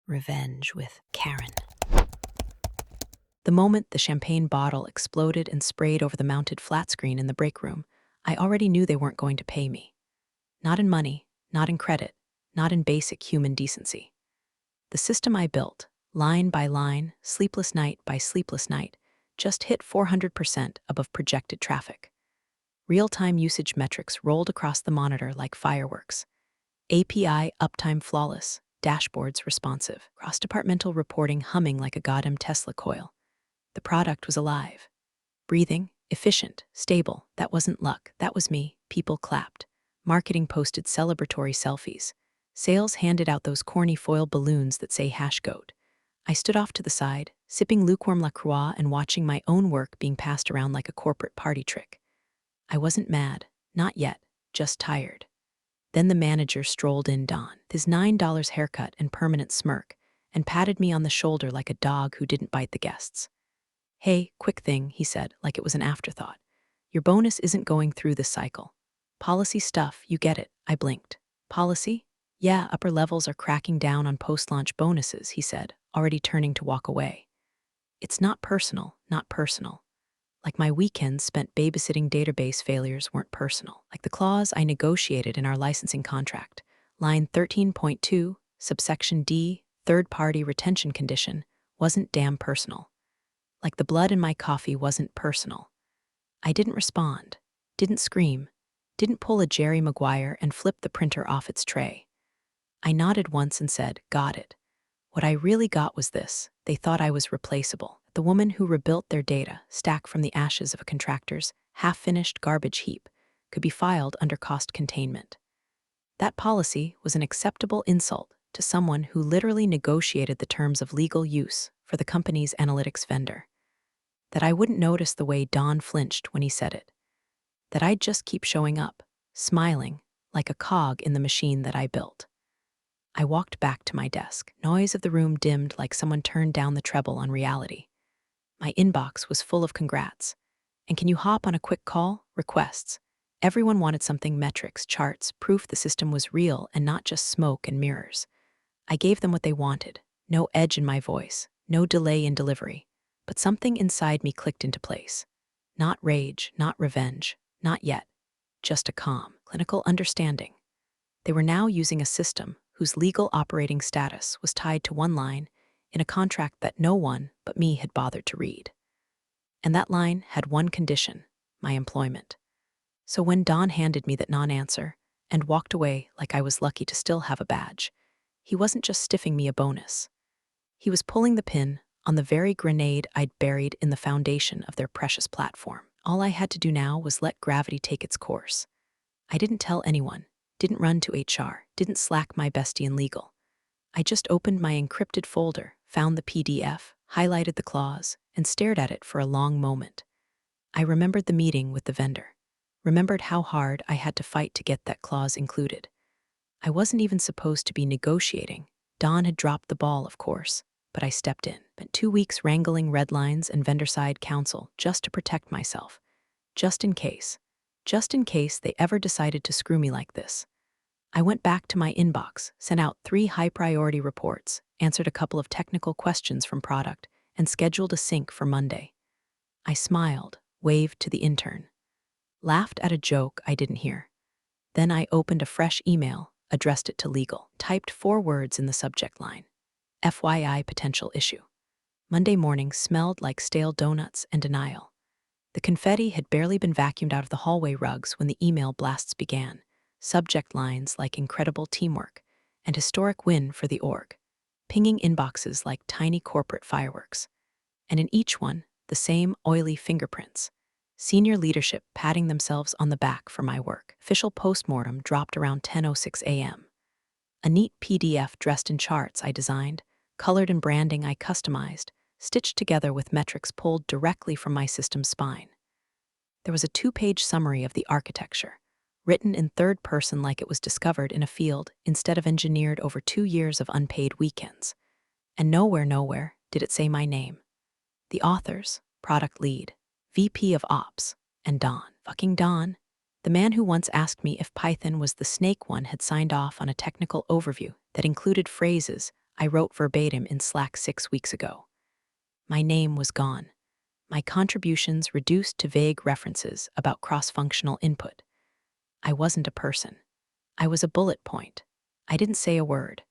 Revenge with Karen. The moment the champagne bottle exploded and sprayed over the mounted flat screen in the break room, I already knew they weren't going to pay me. Not in money, not in credit, not in basic human decency. The system I built, line by line, sleepless night by sleepless night, just hit 400% above projected traffic. Real-time usage metrics rolled across the monitor like fireworks. API uptime flawless, dashboards responsive, cross-departmental reporting humming like a goddamn Tesla coil. The product was alive. Breathing, efficient, stable. That wasn't luck, that was me. People clapped. Marketing posted celebratory selfies. Sales handed out those corny foil balloons that say #goat. I stood off to the side, sipping lukewarm La Croix and watching my own work being passed around like a corporate party trick. I wasn't mad, not yet, just tired. Then the manager strolled in, Don, his $9 haircut and permanent smirk, and patted me on the shoulder like a dog who didn't bite the guests. "Hey, quick thing," he said, like it was an afterthought. "Your bonus isn't going through this cycle. Policy stuff, you get it." I blinked. "Policy? Yeah, upper levels are cracking down on post-launch bonuses," he said, already turning to walk away. "It's not personal, not personal. Like my weekends spent babysitting database failures weren't personal. Like the clause I negotiated in our licensing contract, line 13.2, subsection D, third-party retention condition, wasn't damn personal. Like the blood in my coffee wasn't personal." I didn't respond, didn't scream, didn't pull a Jerry Maguire and flip the printer off its tray. I nodded once and said, "Got it." What I really got was this: they thought I was replaceable. The woman who rebuilt their data, stacked from the ashes of a contractor's half-finished garbage heap, could be filed under cost containment. That policy was an acceptable insult to someone who literally negotiated the terms of legal use for the company's analytics vendor. That I wouldn't notice the way Don flinched when he said it. That I'd just keep showing up, smiling, like a cog in the machine that I built. I walked back to my desk. Noise of the room dimmed like someone turned down the treble on reality. My inbox was full of congrats. And can you hop on a quick call? Requests. Everyone wanted something: metrics, charts, proof the system was real and not just smoke and mirrors. I gave them what they wanted. No edge in my voice, no delay in delivery. But something inside me clicked into place. Not rage, not revenge, not yet. Just a calm, clinical understanding. They were now using a system whose legal operating status was tied to one line in a contract that no one but me had bothered to read. And that line had one condition: my employment. So when Don handed me that non-answer and walked away like I was lucky to still have a badge, he wasn't just stiffing me a bonus. He was pulling the pin on the very grenade I'd buried in the foundation of their precious platform. All I had to do now was let gravity take its course. I didn't tell anyone, didn't run to HR, didn't slack my bestie in legal. I just opened my encrypted folder, found the PDF, highlighted the clause, and stared at it for a long moment. I remembered the meeting with the vendor, remembered how hard I had to fight to get that clause included. I wasn't even supposed to be negotiating. Don had dropped the ball, of course, but I stepped in. Spent 2 weeks wrangling red lines and vendor-side counsel just to protect myself, just in case they ever decided to screw me like this. I went back to my inbox, sent out 3 high-priority reports, answered a couple of technical questions from product, and scheduled a sync for Monday. I smiled, waved to the intern, laughed at a joke I didn't hear. Then I opened a fresh email, addressed it to legal, typed 4 words in the subject line: FYI potential issue. Monday morning smelled like stale donuts and denial. The confetti had barely been vacuumed out of the hallway rugs when the email blasts began. Subject lines like incredible teamwork and historic win for the org, pinging inboxes like tiny corporate fireworks. And in each one, the same oily fingerprints. Senior leadership patting themselves on the back for my work. Official postmortem dropped around 10:06 a.m. A neat PDF dressed in charts I designed, colored and branding I customized, stitched together with metrics pulled directly from my system's spine. There was a 2-page summary of the architecture, written in third person like it was discovered in a field instead of engineered over 2 years of unpaid weekends. And nowhere did it say my name. The authors, product lead, VP of Ops, and Don. Fucking Don. The man who once asked me if Python was the snake one had signed off on a technical overview that included phrases I wrote verbatim in Slack 6 weeks ago. My name was gone. My contributions reduced to vague references about cross-functional input. I wasn't a person. I was a bullet point. I didn't say a word.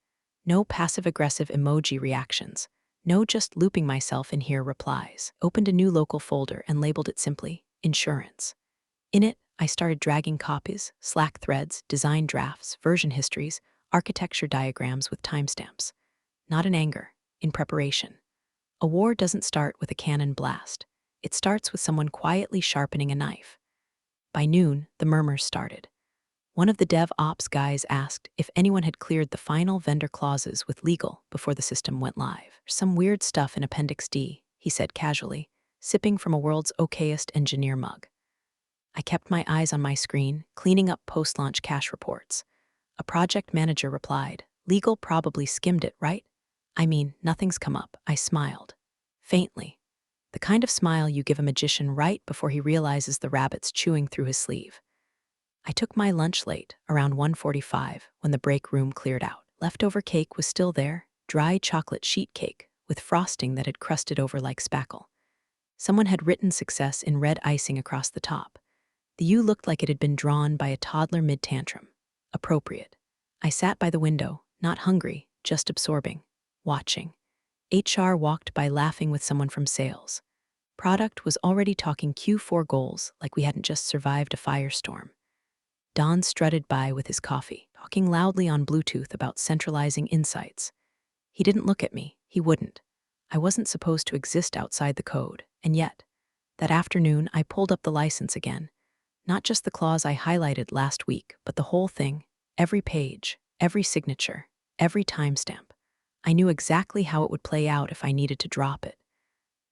No passive-aggressive emoji reactions. No just looping myself in here replies. Opened a new local folder and labeled it simply Insurance. In it, I started dragging copies, Slack threads, design drafts, version histories, architecture diagrams with timestamps. Not in anger, in preparation. A war doesn't start with a cannon blast. It starts with someone quietly sharpening a knife. By noon, the murmurs started. One of the dev ops guys asked if anyone had cleared the final vendor clauses with legal before the system went live. Some weird stuff in Appendix D, he said casually, sipping from a world's okayest engineer mug. I kept my eyes on my screen, cleaning up post-launch cash reports. A project manager replied, "Legal probably skimmed it, right?" "I mean, nothing's come up," I smiled. Faintly. The kind of smile you give a magician right before he realizes the rabbit's chewing through his sleeve. I took my lunch late, around 1:45, when the break room cleared out. Leftover cake was still there, dry chocolate sheet cake, with frosting that had crusted over like spackle. Someone had written success in red icing across the top. The U looked like it had been drawn by a toddler mid-tantrum. Appropriate. I sat by the window, not hungry, just absorbing, watching. HR walked by laughing with someone from sales. Product was already talking Q4 goals like we hadn't just survived a firestorm. Don strutted by with his coffee, talking loudly on Bluetooth about centralizing insights. He didn't look at me. He wouldn't. I wasn't supposed to exist outside the code, and yet, that afternoon I pulled up the license again. Not just the clause I highlighted last week, but the whole thing, every page, every signature, every timestamp. I knew exactly how it would play out if I needed to drop it.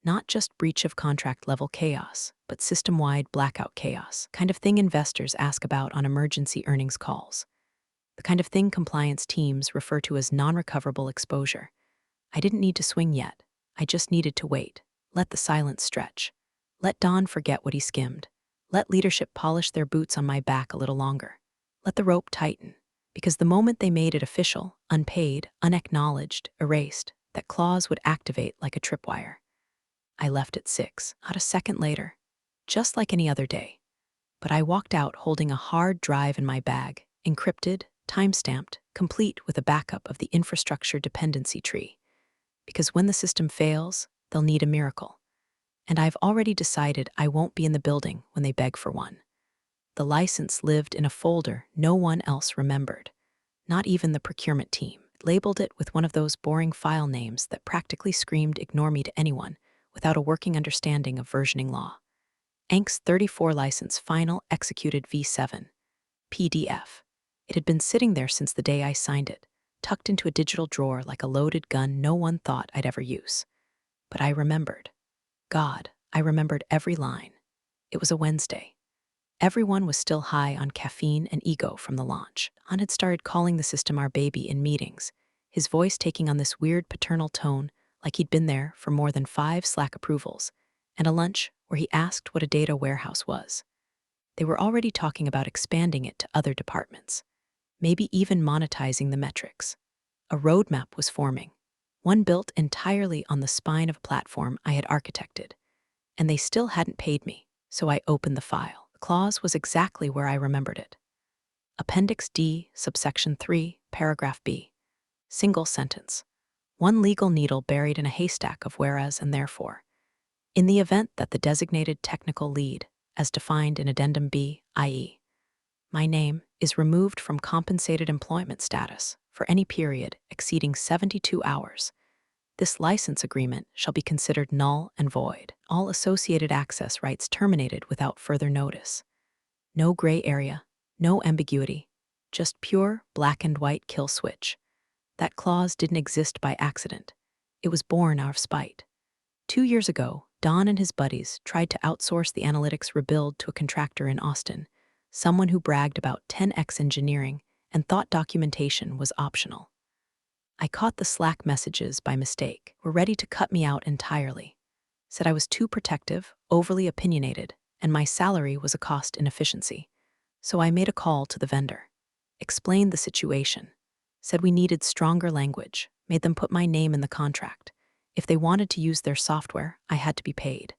Not just breach of contract level chaos, but system-wide blackout chaos, kind of thing investors ask about on emergency earnings calls. The kind of thing compliance teams refer to as non-recoverable exposure. I didn't need to swing yet. I just needed to wait. Let the silence stretch. Let Don forget what he skimmed. Let leadership polish their boots on my back a little longer. Let the rope tighten. Because the moment they made it official, unpaid, unacknowledged, erased, that clause would activate like a tripwire. I left at 6, not a second later, just like any other day. But I walked out holding a hard drive in my bag, encrypted, time-stamped, complete with a backup of the infrastructure dependency tree. Because when the system fails, they'll need a miracle. And I've already decided I won't be in the building when they beg for one. The license lived in a folder no one else remembered, not even the procurement team. Labeled it with one of those boring file names that practically screamed "ignore me" to anyone without a working understanding of versioning law. ANC's 34 license final executed V7. PDF. It had been sitting there since the day I signed it, tucked into a digital drawer like a loaded gun no one thought I'd ever use. But I remembered. God, I remembered every line. It was a Wednesday. Everyone was still high on caffeine and ego from the launch. Han had started calling the system our baby in meetings, his voice taking on this weird paternal tone like he'd been there for more than 5 Slack approvals, and a lunch where he asked what a data warehouse was. They were already talking about expanding it to other departments, maybe even monetizing the metrics. A roadmap was forming, one built entirely on the spine of a platform I had architected, and they still hadn't paid me, so I opened the file. The clause was exactly where I remembered it. Appendix D, subsection 3, paragraph B. Single sentence. One legal needle buried in a haystack of whereas and therefore. In the event that the designated technical lead, as defined in Addendum B, i.e., my name, is removed from compensated employment status for any period exceeding 72 hours, this license agreement shall be considered null and void. All associated access rights terminated without further notice. No gray area, no ambiguity, just pure black and white kill switch. That clause didn't exist by accident. It was born out of spite. 2 years ago, Don and his buddies tried to outsource the analytics rebuild to a contractor in Austin, someone who bragged about 10x engineering and thought documentation was optional. I caught the Slack messages by mistake, were ready to cut me out entirely. Said I was too protective, overly opinionated, and my salary was a cost inefficiency. So I made a call to the vendor. Explained the situation. Said we needed stronger language, made them put my name in the contract. If they wanted to use their software, I had to be paid.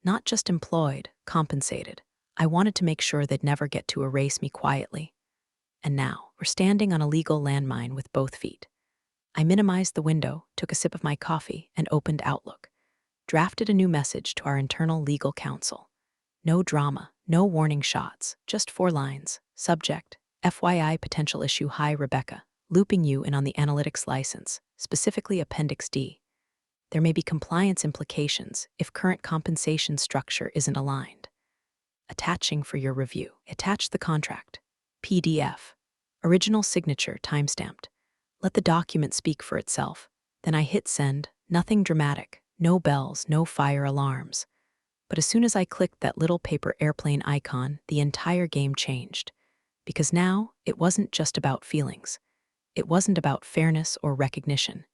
Not just employed, compensated. I wanted to make sure they'd never get to erase me quietly. And now, we're standing on a legal landmine with both feet. I minimized the window, took a sip of my coffee, and opened Outlook. Drafted a new message to our internal legal counsel. No drama, no warning shots, just 4 lines. Subject, FYI potential issue. Hi Rebecca, looping you in on the analytics license, specifically Appendix D. There may be compliance implications if current compensation structure isn't aligned. Attaching for your review. Attach the contract. PDF. Original signature timestamped. Let the document speak for itself. Then I hit send, nothing dramatic, no bells, no fire alarms. But as soon as I clicked that little paper airplane icon, the entire game changed. Because now, it wasn't just about feelings. It wasn't about fairness or recognition.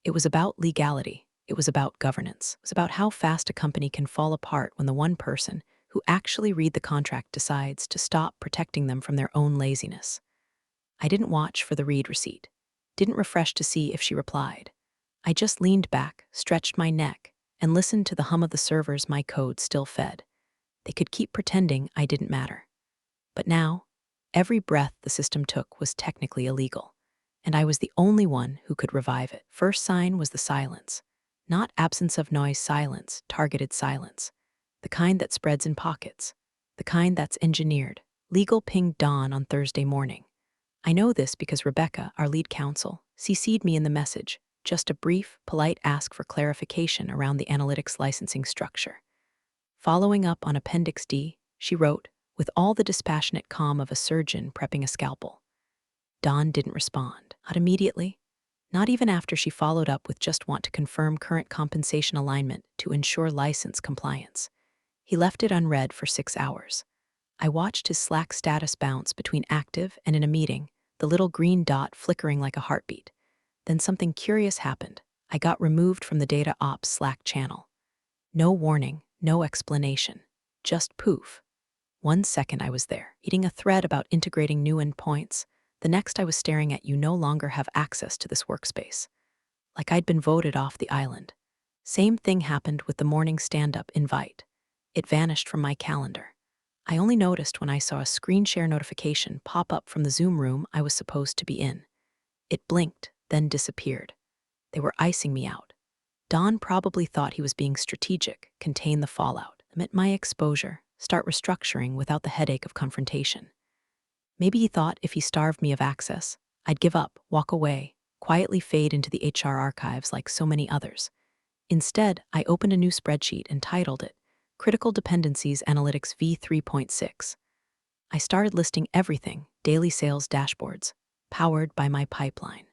It was about legality. It was about governance. It was about how fast a company can fall apart when the one person who actually read the contract decides to stop protecting them from their own laziness. I didn't watch for the read receipt. Didn't refresh to see if she replied. I just leaned back, stretched my neck, and listened to the hum of the servers my code still fed. They could keep pretending I didn't matter. But now, every breath the system took was technically illegal, and I was the only one who could revive it. First sign was the silence. Not absence of noise silence, targeted silence. The kind that spreads in pockets. The kind that's engineered. Legal pinged Dawn on Thursday morning. I know this because Rebecca, our lead counsel, CC'd me in the message, just a brief, polite ask for clarification around the analytics licensing structure. Following up on Appendix D, she wrote, with all the dispassionate calm of a surgeon prepping a scalpel. Dawn didn't respond. Not immediately. Not even after she followed up with just want to confirm current compensation alignment to ensure license compliance. He left it unread for 6 hours. I watched his Slack status bounce between active and in a meeting, the little green dot flickering like a heartbeat. Then something curious happened. I got removed from the data ops Slack channel. No warning, no explanation. Just poof. 1 second I was there, eating a thread about integrating new endpoints. The next I was staring at you no longer have access to this workspace. Like I'd been voted off the island. Same thing happened with the morning stand-up invite. It vanished from my calendar. I only noticed when I saw a screen share notification pop up from the Zoom room I was supposed to be in. It blinked, then disappeared. They were icing me out. Don probably thought he was being strategic, contain the fallout, limit my exposure, start restructuring without the headache of confrontation. Maybe he thought if he starved me of access, I'd give up, walk away, quietly fade into the HR archives like so many others. Instead, I opened a new spreadsheet and titled it, Critical Dependencies Analytics v3.6. I started listing everything, daily sales dashboards, powered by my pipeline.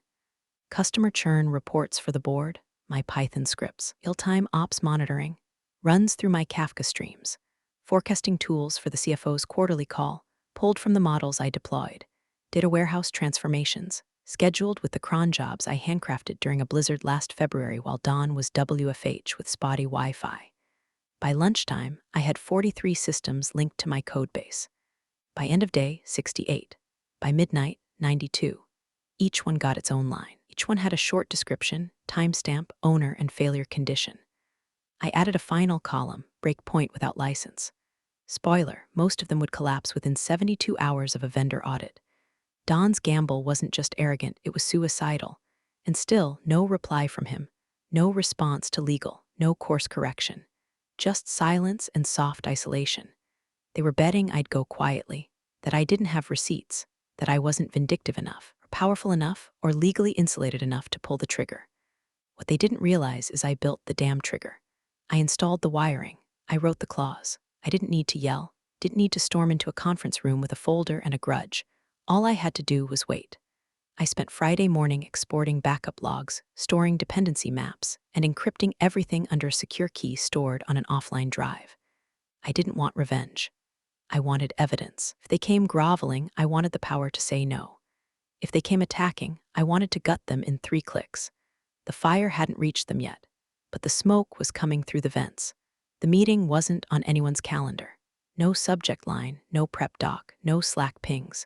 Customer churn reports for the board, my Python scripts, real-time ops monitoring, runs through my Kafka streams, forecasting tools for the CFO's quarterly call, pulled from the models I deployed, data warehouse transformations, scheduled with the cron jobs I handcrafted during a blizzard last February while Dawn was WFH with spotty Wi-Fi. By lunchtime, I had 43 systems linked to my codebase. By end of day, 68. By midnight, 92. Each one got its own line. Each one had a short description, timestamp, owner, and failure condition. I added a final column, breakpoint without license. Spoiler, most of them would collapse within 72 hours of a vendor audit. Don's gamble wasn't just arrogant, it was suicidal. And still, no reply from him. No response to legal, no course correction. Just silence and soft isolation. They were betting I'd go quietly, that I didn't have receipts, that I wasn't vindictive enough, or powerful enough, or legally insulated enough to pull the trigger. What they didn't realize is I built the damn trigger. I installed the wiring. I wrote the clause. I didn't need to yell, didn't need to storm into a conference room with a folder and a grudge. All I had to do was wait. I spent Friday morning exporting backup logs, storing dependency maps, and encrypting everything under a secure key stored on an offline drive. I didn't want revenge. I wanted evidence. If they came groveling, I wanted the power to say no. If they came attacking, I wanted to gut them in 3 clicks. The fire hadn't reached them yet, but the smoke was coming through the vents. The meeting wasn't on anyone's calendar. No subject line, no prep doc, no Slack pings.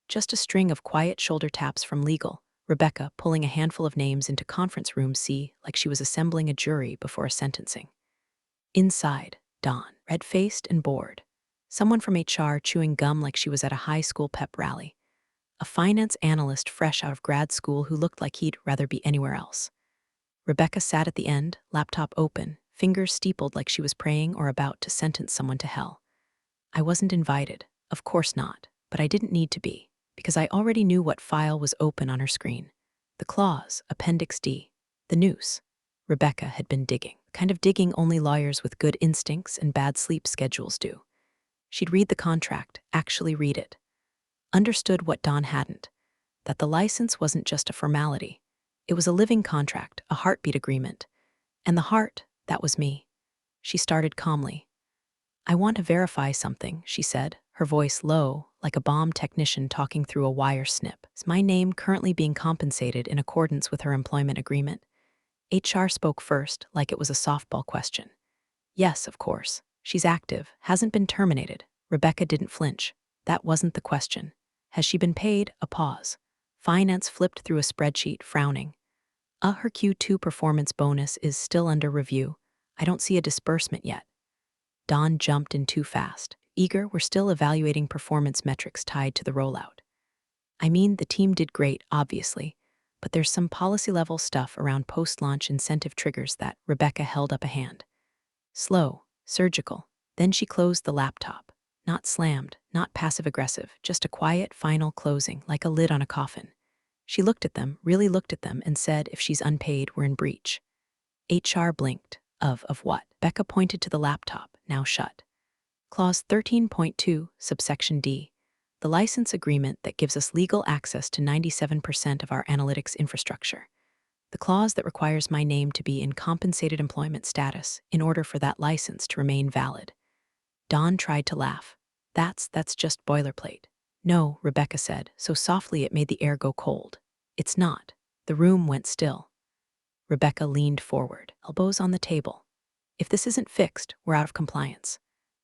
Just a string of quiet shoulder taps from legal. Rebecca pulling a handful of names into conference room C like she was assembling a jury before a sentencing. Inside, Dawn, red-faced and bored. Someone from HR chewing gum like she was at a high school pep rally. A finance analyst fresh out of grad school who looked like he'd rather be anywhere else. Rebecca sat at the end, laptop open, fingers steepled like she was praying or about to sentence someone to hell. I wasn't invited, of course not, but I didn't need to be, because I already knew what file was open on her screen. The clause, Appendix D, the noose. Rebecca had been digging, kind of digging only lawyers with good instincts and bad sleep schedules do. She'd read the contract, actually read it. Understood what Dawn hadn't, that the license wasn't just a formality. It was a living contract, a heartbeat agreement. And the heart, that was me. She started calmly. I want to verify something, she said, her voice low, like a bomb technician talking through a wire snip. Is my name currently being compensated in accordance with her employment agreement? HR spoke first, like it was a softball question. Yes, of course. She's active, hasn't been terminated. Rebecca didn't flinch. That wasn't the question. Has she been paid? A pause. Finance flipped through a spreadsheet, frowning. Her Q2 performance bonus is still under review. I don't see a disbursement yet. Dawn jumped in too fast. Eager, we're still evaluating performance metrics tied to the rollout. I mean, the team did great, obviously, but there's some policy-level stuff around post-launch incentive triggers that Rebecca held up a hand. Slow, surgical. Then she closed the laptop. Not slammed, not passive-aggressive, just a quiet, final closing, like a lid on a coffin. She looked at them, really looked at them, and said, if she's unpaid, we're in breach. HR blinked. Of what? Becca pointed to the laptop, now shut. Clause 13.2, subsection D. The license agreement that gives us legal access to 97% of our analytics infrastructure. The clause that requires my name to be in compensated employment status in order for that license to remain valid. Dawn tried to laugh. That's just boilerplate. No, Rebecca said, so softly it made the air go cold. It's not. The room went still. Rebecca leaned forward, elbows on the table. If this isn't fixed, we're out of compliance.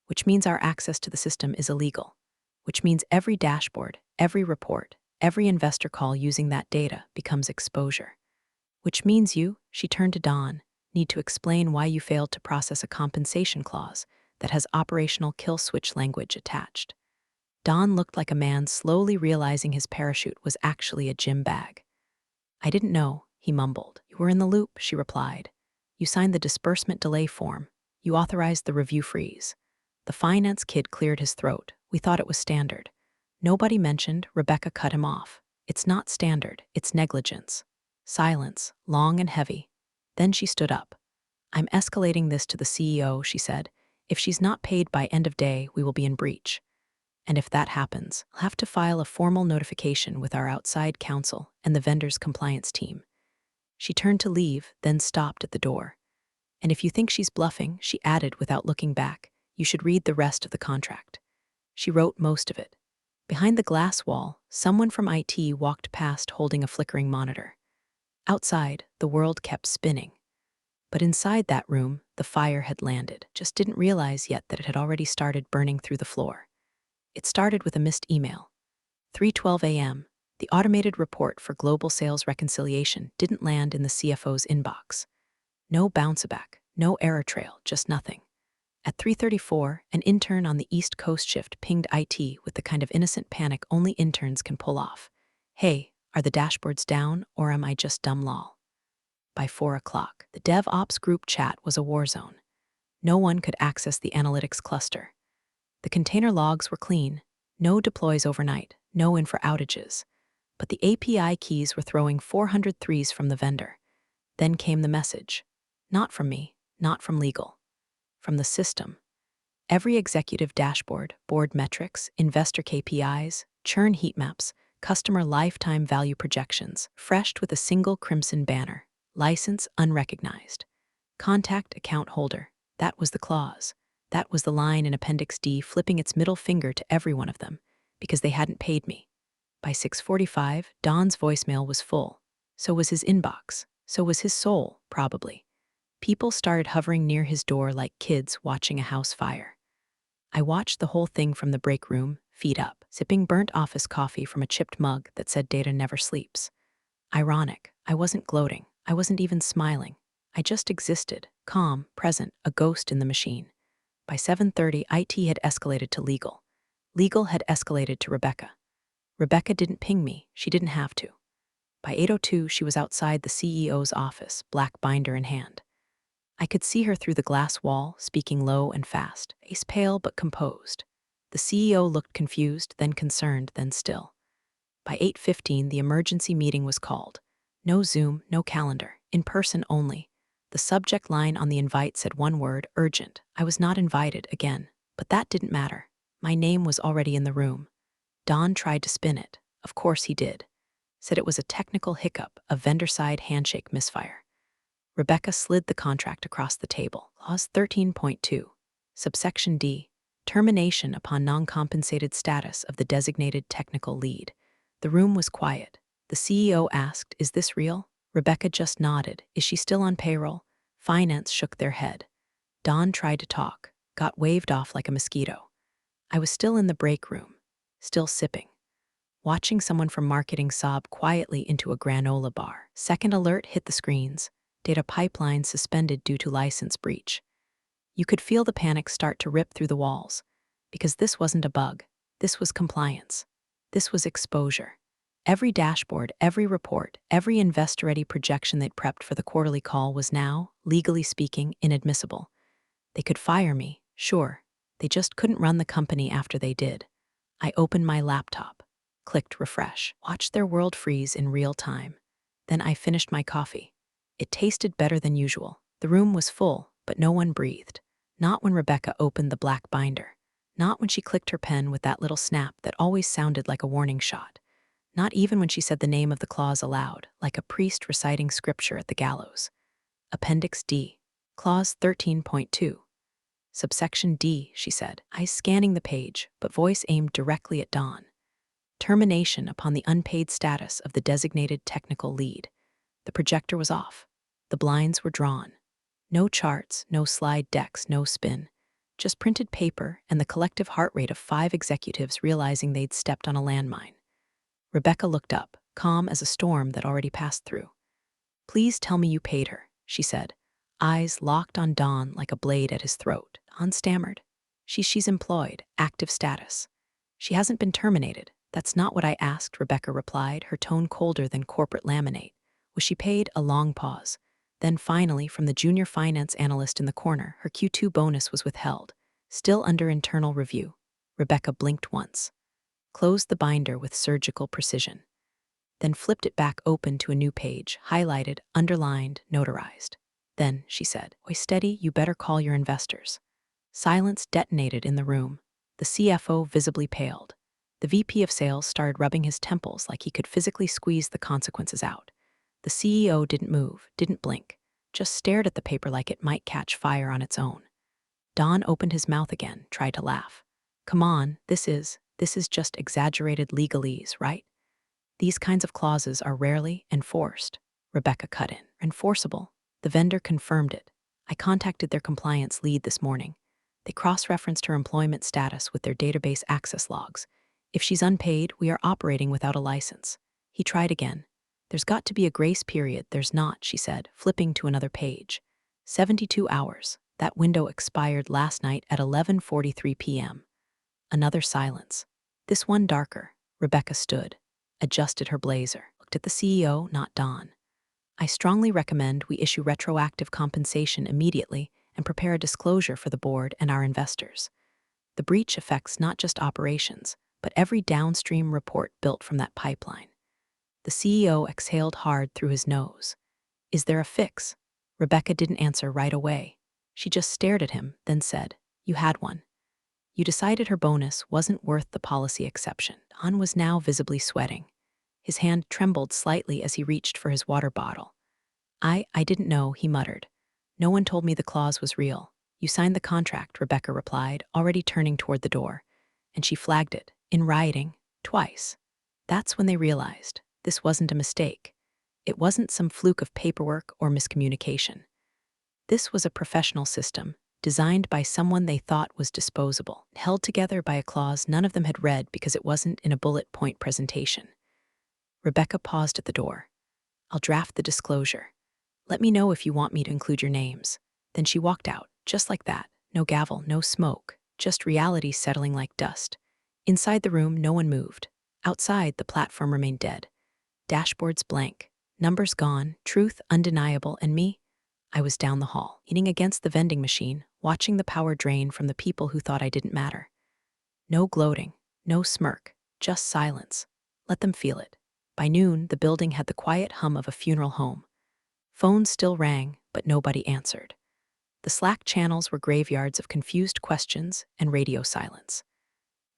Which means our access to the system is illegal. Which means every dashboard, every report, every investor call using that data becomes exposure. Which means you, she turned to Dawn, need to explain why you failed to process a compensation clause that has operational kill switch language attached. Dawn looked like a man slowly realizing his parachute was actually a gym bag. I didn't know, he mumbled. You were in the loop, she replied. You signed the disbursement delay form. You authorized the review freeze. The finance kid cleared his throat. We thought it was standard. Nobody mentioned, Rebecca cut him off. It's not standard, it's negligence. Silence, long and heavy. Then she stood up. I'm escalating this to the CEO, she said. If she's not paid by end of day, we will be in breach. And if that happens, I'll have to file a formal notification with our outside counsel and the vendor's compliance team. She turned to leave, then stopped at the door. And if you think she's bluffing, she added without looking back, you should read the rest of the contract. She wrote most of it. Behind the glass wall, someone from IT walked past holding a flickering monitor. Outside, the world kept spinning. But inside that room, the fire had landed, just didn't realize yet that it had already started burning through the floor. It started with a missed email. 3:12 a.m., the automated report for global sales reconciliation didn't land in the CFO's inbox. No bounce-back, no error trail, just nothing. At 3:34, an intern on the East Coast shift pinged IT with the kind of innocent panic only interns can pull off. Hey, are the dashboards down, or am I just dumb lol? By 4 o'clock, the DevOps group chat was a war zone. No one could access the analytics cluster. The container logs were clean, no deploys overnight, no infra outages. But the API keys were throwing 400 threes from the vendor. Then came the message. Not from me, not from legal. From the system. Every executive dashboard, board metrics, investor KPIs, churn heat maps, customer lifetime value projections, freshed with a single crimson banner. License unrecognized. Contact account holder. That was the clause. That was the line in Appendix D flipping its middle finger to every one of them, because they hadn't paid me. By 6:45, Don's voicemail was full. So was his inbox. So was his soul, probably. People started hovering near his door like kids watching a house fire. I watched the whole thing from the break room, feet up, sipping burnt office coffee from a chipped mug that said data never sleeps. Ironic, I wasn't gloating, I wasn't even smiling. I just existed, calm, present, a ghost in the machine. By 7:30, IT had escalated to legal. Legal had escalated to Rebecca. Rebecca didn't ping me, she didn't have to. By 8:02, she was outside the CEO's office, black binder in hand. I could see her through the glass wall, speaking low and fast, face pale but composed. The CEO looked confused, then concerned, then still. By 8:15, the emergency meeting was called. No Zoom, no calendar, in person only. The subject line on the invite said one word, urgent. I was not invited again, but that didn't matter. My name was already in the room. Don tried to spin it. Of course he did. Said it was a technical hiccup, a vendor-side handshake misfire. Rebecca slid the contract across the table. Clause 13.2. Subsection D. Termination upon non-compensated status of the designated technical lead. The room was quiet. The CEO asked, "Is this real?" Rebecca just nodded. "Is she still on payroll?" Finance shook their head. Don tried to talk, got waved off like a mosquito. I was still in the break room, still sipping, watching someone from marketing sob quietly into a granola bar. Second alert hit the screens. Data pipeline suspended due to license breach. You could feel the panic start to rip through the walls. Because this wasn't a bug. This was compliance. This was exposure. Every dashboard, every report, every investor-ready projection they'd prepped for the quarterly call was now, legally speaking, inadmissible. They could fire me, sure. They just couldn't run the company after they did. I opened my laptop, clicked refresh, watched their world freeze in real time. Then I finished my coffee. It tasted better than usual. The room was full, but no one breathed. Not when Rebecca opened the black binder. Not when she clicked her pen with that little snap that always sounded like a warning shot. Not even when she said the name of the clause aloud, like a priest reciting scripture at the gallows. Appendix D. Clause 13.2. Subsection D, she said, eyes scanning the page, but voice aimed directly at Don. Termination upon the unpaid status of the designated technical lead. The projector was off. The blinds were drawn. No charts, no slide decks, no spin. Just printed paper and the collective heart rate of 5 executives realizing they'd stepped on a landmine. Rebecca looked up, calm as a storm that already passed through. "Please tell me you paid her," she said, eyes locked on Don like a blade at his throat. Don stammered. She's employed, active status. She hasn't been terminated. That's not what I asked," Rebecca replied, her tone colder than corporate laminate. Was she paid? A long pause. Then finally, from the junior finance analyst in the corner, her Q2 bonus was withheld. Still under internal review. Rebecca blinked once. Closed the binder with surgical precision. Then flipped it back open to a new page, highlighted, underlined, notarized. Then, she said, "Oi, steady, you better call your investors." Silence detonated in the room. The CFO visibly paled. The VP of sales started rubbing his temples like he could physically squeeze the consequences out. The CEO didn't move, didn't blink, just stared at the paper like it might catch fire on its own. Don opened his mouth again, tried to laugh. "Come on, this is just exaggerated legalese, right? These kinds of clauses are rarely enforced." Rebecca cut in. "Enforceable." The vendor confirmed it. "I contacted their compliance lead this morning. They cross-referenced her employment status with their database access logs. If she's unpaid, we are operating without a license." He tried again. "There's got to be a grace period." "There's not," she said, flipping to another page. 72 hours. That window expired last night at 11:43 p.m. Another silence. This one darker. Rebecca stood, adjusted her blazer, looked at the CEO, not Don. "I strongly recommend we issue retroactive compensation immediately and prepare a disclosure for the board and our investors. The breach affects not just operations, but every downstream report built from that pipeline." The CEO exhaled hard through his nose. "Is there a fix?" Rebecca didn't answer right away. She just stared at him, then said, "You had one. You decided her bonus wasn't worth the policy exception." Don was now visibly sweating. His hand trembled slightly as he reached for his water bottle. I didn't know," he muttered. "No one told me the clause was real." "You signed the contract," Rebecca replied, already turning toward the door. And she flagged it, in writing, twice. That's when they realized this wasn't a mistake. It wasn't some fluke of paperwork or miscommunication. This was a professional system, designed by someone they thought was disposable, held together by a clause none of them had read because it wasn't in a bullet point presentation. Rebecca paused at the door. I'll draft the disclosure. Let me know if you want me to include your names." Then she walked out, just like that. No gavel, no smoke, just reality settling like dust. Inside the room, no one moved. Outside, the platform remained dead. Dashboards blank, numbers gone, truth undeniable, and me? I was down the hall, leaning against the vending machine, watching the power drain from the people who thought I didn't matter. No gloating, no smirk, just silence. Let them feel it. By noon, the building had the quiet hum of a funeral home. Phones still rang, but nobody answered. The Slack channels were graveyards of confused questions and radio silence.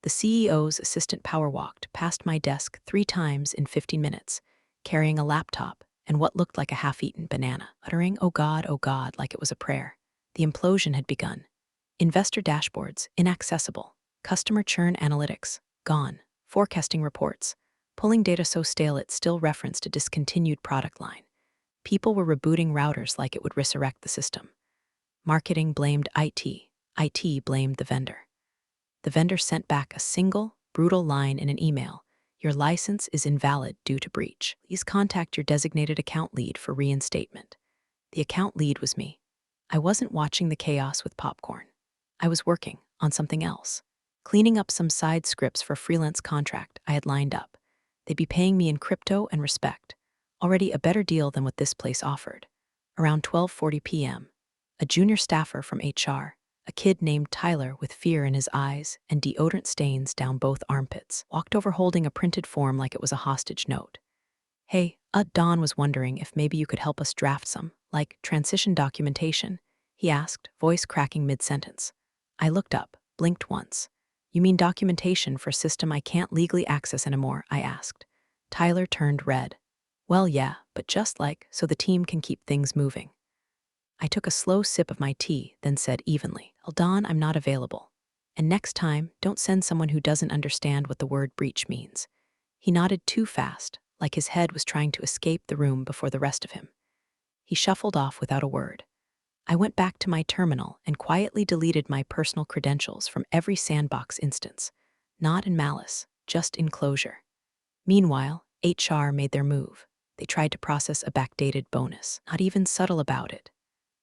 The CEO's assistant power walked past my desk 3 times in 15 minutes, carrying a laptop and what looked like a half-eaten banana, uttering, oh God," like it was a prayer. The implosion had begun. Investor dashboards, inaccessible. Customer churn analytics, gone. Forecasting reports, pulling data so stale it still referenced a discontinued product line. People were rebooting routers like it would resurrect the system. Marketing blamed IT. IT blamed the vendor. The vendor sent back a single, brutal line in an email. Your license is invalid due to breach. Please contact your designated account lead for reinstatement. The account lead was me. I wasn't watching the chaos with popcorn. I was working on something else. Cleaning up some side scripts for a freelance contract I had lined up. They'd be paying me in crypto and respect. Already a better deal than what this place offered. Around 12:40 p.m., a junior staffer from HR, a kid named Tyler with fear in his eyes and deodorant stains down both armpits, walked over holding a printed form like it was a hostage note. Hey, Don was wondering if maybe you could help us draft some, like transition documentation, he asked, voice cracking mid-sentence. I looked up, blinked once. You mean documentation for a system I can't legally access anymore, I asked. Tyler turned red. Well, yeah, but just like so the team can keep things moving. I took a slow sip of my tea, then said evenly, Don, I'm not available. And next time, don't send someone who doesn't understand what the word breach means. He nodded too fast, like his head was trying to escape the room before the rest of him. He shuffled off without a word. I went back to my terminal and quietly deleted my personal credentials from every sandbox instance. Not in malice, just in closure. Meanwhile, HR made their move. They tried to process a backdated bonus, not even subtle about it.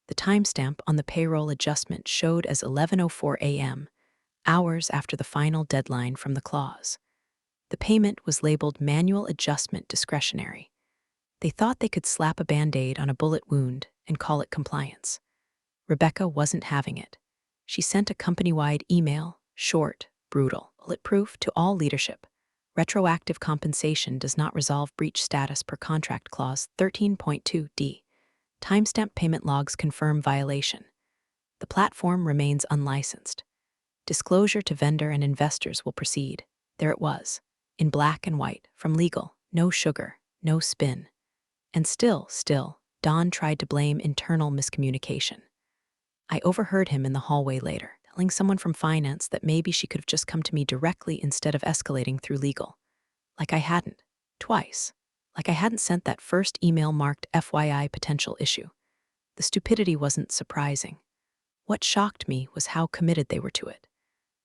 The timestamp on the payroll adjustment showed as 11:04 a.m., hours after the final deadline from the clause. The payment was labeled manual adjustment discretionary. They thought they could slap a Band-Aid on a bullet wound and call it compliance. Rebecca wasn't having it. She sent a company-wide email, short, brutal, bulletproof to all leadership. Retroactive compensation does not resolve breach status per contract clause 13.2d. Timestamp payment logs confirm violation. The platform remains unlicensed. Disclosure to vendor and investors will proceed. There it was, in black and white, from legal, no sugar, no spin. And still, Don tried to blame internal miscommunication. I overheard him in the hallway later, telling someone from finance that maybe she could have just come to me directly instead of escalating through legal. Like I hadn't. Twice. Like I hadn't sent that first email marked FYI potential issue. The stupidity wasn't surprising. What shocked me was how committed they were to it.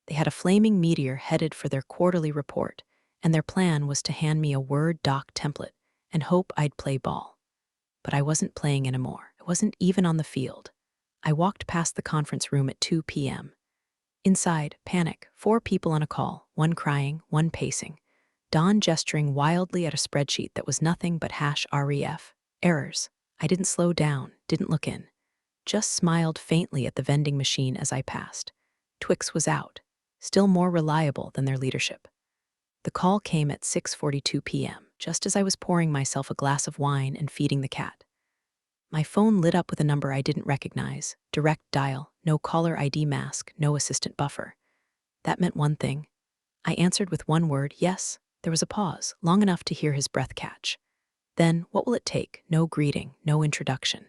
They had a flaming meteor headed for their quarterly report, and their plan was to hand me a Word doc template and hope I'd play ball. But I wasn't playing anymore. I wasn't even on the field. I walked past the conference room at 2 p.m. Inside, panic, 4 people on a call, one crying, one pacing. Don gesturing wildly at a spreadsheet that was nothing but #ref. Errors. I didn't slow down, didn't look in. Just smiled faintly at the vending machine as I passed. Twix was out, still more reliable than their leadership. The call came at 6:42 p.m., just as I was pouring myself a glass of wine and feeding the cat. My phone lit up with a number I didn't recognize, direct dial, no caller ID mask, no assistant buffer. That meant one thing. I answered with one word, yes. There was a pause, long enough to hear his breath catch. Then, what will it take? No greeting, no introduction.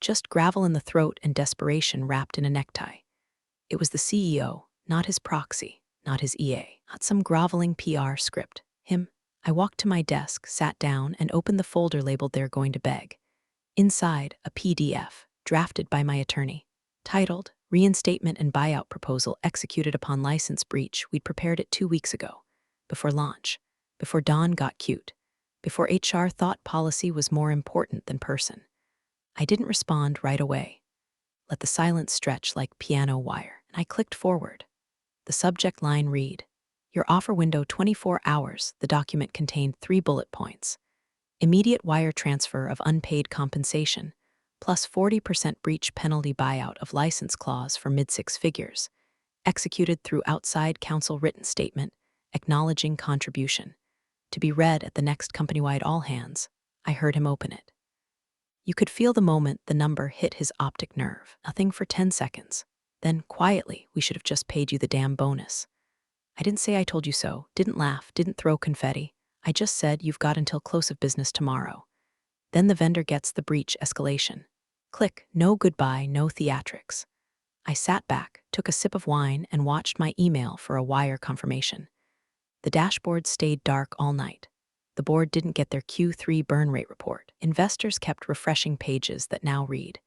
Just gravel in the throat and desperation wrapped in a necktie. It was the CEO, not his proxy, not his EA, not some groveling PR script. Him. I walked to my desk, sat down, and opened the folder labeled "They're Going to Beg." Inside, a PDF, drafted by my attorney, titled, Reinstatement and Buyout Proposal Executed Upon License Breach. We'd prepared it 2 weeks ago, before launch, before Don got cute. before HR thought policy was more important than person. I didn't respond right away. Let the silence stretch like piano wire, and I clicked forward. The subject line read, "Your offer window 24 hours." The document contained 3 bullet points. Immediate wire transfer of unpaid compensation, plus 40% breach penalty buyout of license clause for mid-six figures, executed through outside counsel written statement, acknowledging contribution. To be read at the next company-wide all-hands. I heard him open it. You could feel the moment the number hit his optic nerve. Nothing for 10 seconds. Then, quietly, "We should have just paid you the damn bonus." I didn't say "I told you so," didn't laugh, didn't throw confetti. I just said, "You've got until close of business tomorrow." Then the vendor gets the breach escalation. Click, no goodbye, no theatrics. I sat back, took a sip of wine, and watched my email for a wire confirmation. The dashboard stayed dark all night. The board didn't get their Q3 burn rate report. Investors kept refreshing pages that now read,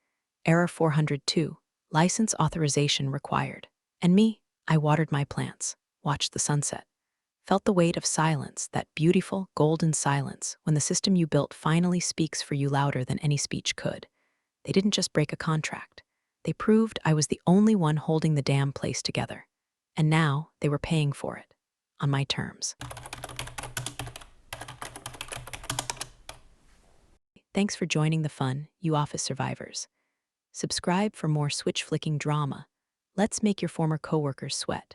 "Error 402, license authorization required." And me, I watered my plants, watched the sunset, felt the weight of silence, that beautiful, golden silence, when the system you built finally speaks for you louder than any speech could. They didn't just break a contract. They proved I was the only one holding the damn place together. And now they were paying for it, on my terms. Thanks for joining the fun, you office survivors. Subscribe for more switch-flicking drama. Let's make your former coworkers sweat.